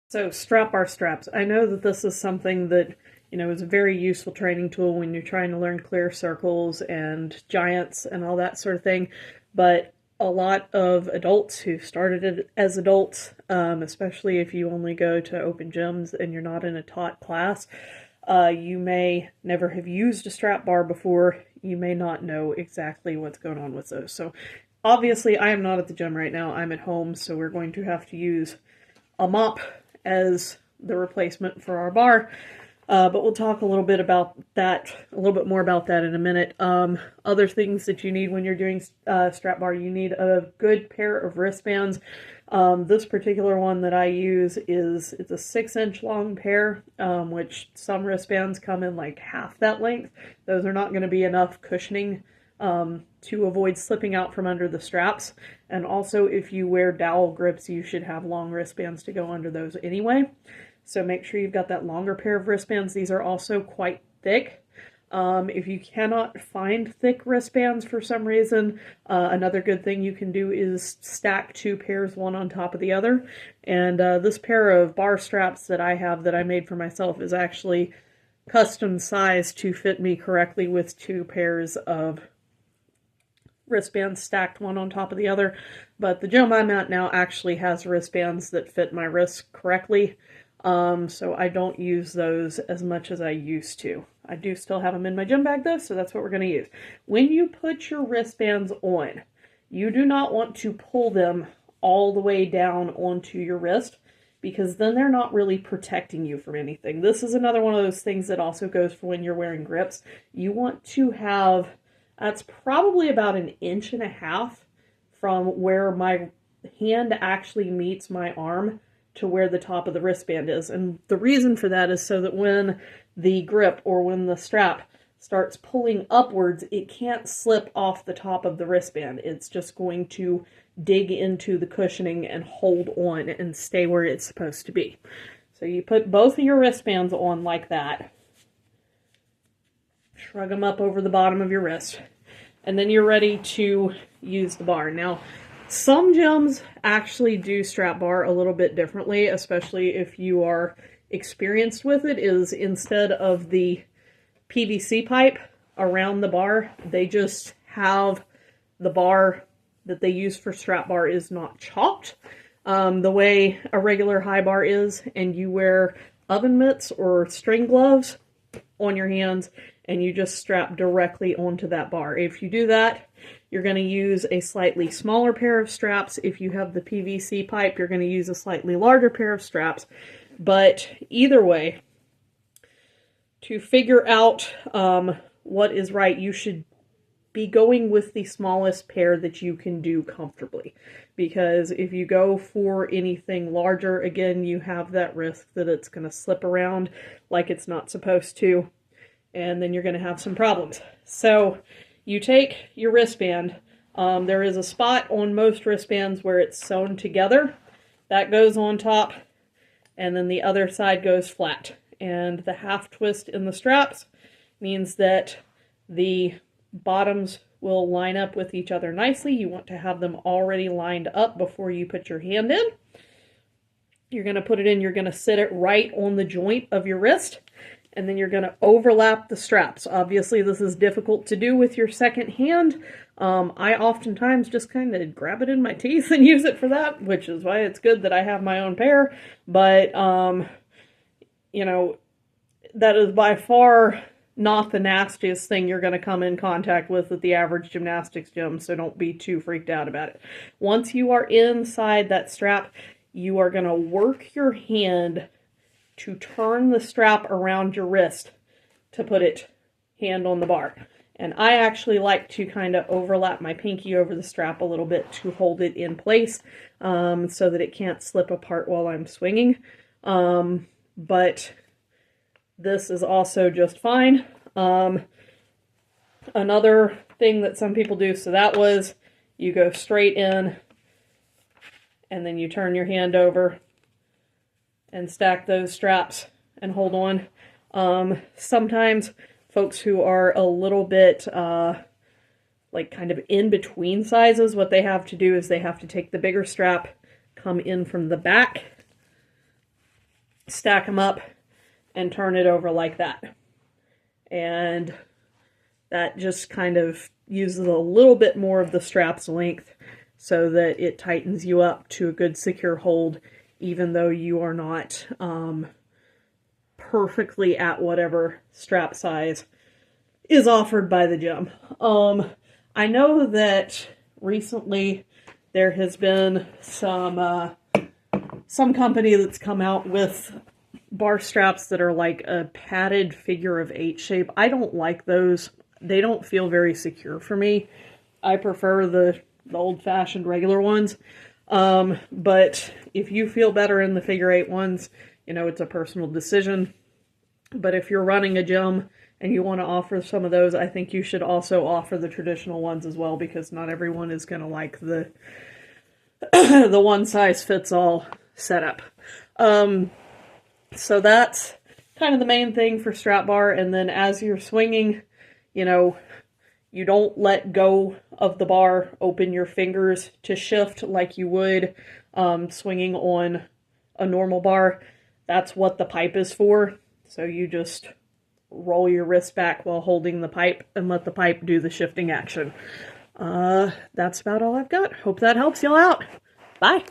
So strap bar straps. I know that this is something that, is a very useful training tool when you're trying to learn clear circles and giants and all that sort of thing. But a lot of adults who started it as adults, especially if you only go to open gyms and you're not in a taught class, you may never have used a strap bar before. You may not know exactly what's going on with those. So obviously I am not at the gym right now. I'm at home, so we're going to have to use a mop as the replacement for our bar. But we'll talk a little bit about that, a little bit more about that in a minute. Other things that you need when you're doing strap bar, you need a good pair of wristbands. This particular one that I use it's a 6-inch long pair, which some wristbands come in like half that length. Those are not going to be enough cushioning to avoid slipping out from under the straps. And also, if you wear dowel grips, you should have long wristbands to go under those anyway. So make sure you've got that longer pair of wristbands. These are also quite thick. If you cannot find thick wristbands for some reason, another good thing you can do is stack 2 pairs, one on top of the other. And this pair of bar straps that I have that I made for myself is actually custom sized to fit me correctly with 2 pairs of wristbands stacked one on top of the other. But the gym I'm at now actually has wristbands that fit my wrists correctly. So I don't use those as much as I used to. I do still have them in my gym bag though, so that's what we're going to use. When you put your wristbands on, you do not want to pull them all the way down onto your wrist, because then they're not really protecting you from anything. This is another one of those things that also goes for when you're wearing grips. You want to have, that's probably about 1.5 inches from where my hand actually meets my arm to where the top of the wristband is. And the reason for that is so that when the grip or when the strap starts pulling upwards, it can't slip off the top of the wristband. It's just going to dig into the cushioning and hold on and stay where it's supposed to be. So you put both of your wristbands on like that. Shrug them up over the bottom of your wrist. And then you're ready to use the bar. Now, some gyms actually do strap bar a little bit differently, especially if you are experienced with it, is instead of the PVC pipe around the bar, they just have the bar that they use for strap bar is not chalked the way a regular high bar is, and you wear oven mitts or string gloves on your hands and you just strap directly onto that bar. If you do that, you're going to use a slightly smaller pair of straps. If you have the PVC pipe, you're going to use a slightly larger pair of straps. But either way, to figure out what is right, you should be going with the smallest pair that you can do comfortably. Because if you go for anything larger, again, you have that risk that it's going to slip around like it's not supposed to, and then you're going to have some problems. So you take your wristband. There is a spot on most wristbands where it's sewn together. That goes on top, and then the other side goes flat. And the half twist in the straps means that the bottoms will line up with each other nicely. You want to have them already lined up before you put your hand in. You're going to put it in, you're going to sit it right on the joint of your wrist, and then you're going to overlap the straps. Obviously, this is difficult to do with your second hand. I oftentimes just kind of grab it in my teeth and use it for that, which is why it's good that I have my own pair. But, that is by far not the nastiest thing you're going to come in contact with at the average gymnastics gym, so don't be too freaked out about it. Once you are inside that strap, you are going to work your hand to turn the strap around your wrist to put it hand on the bar. And I actually like to kind of overlap my pinky over the strap a little bit to hold it in place so that it can't slip apart while I'm swinging. But this is also just fine. Another thing that some people do, so that was, you go straight in and then you turn your hand over and stack those straps and hold on. Sometimes folks who are a little bit like kind of in between sizes, what they have to do is they have to take the bigger strap, come in from the back, stack them up, and turn it over like that. And that just kind of uses a little bit more of the strap's length so that it tightens you up to a good secure hold, even though you are not perfectly at whatever strap size is offered by the gym. I know that recently there has been some company that's come out with bar straps that are like a padded figure of 8 shape. I don't like those. They don't feel very secure for me. I prefer the old-fashioned regular ones. But if you feel better in the figure 8 ones, you know, it's a personal decision. But if you're running a gym and you want to offer some of those, I think you should also offer the traditional ones as well, because not everyone is going to like the the one-size-fits-all setup. So that's kind of the main thing for strap bar. And then as you're swinging, you know, you don't let go of the bar. Open your fingers to shift like you would swinging on a normal bar. That's what the pipe is for. So you just roll your wrist back while holding the pipe and let the pipe do the shifting action. That's about all I've got. Hope that helps y'all out. Bye.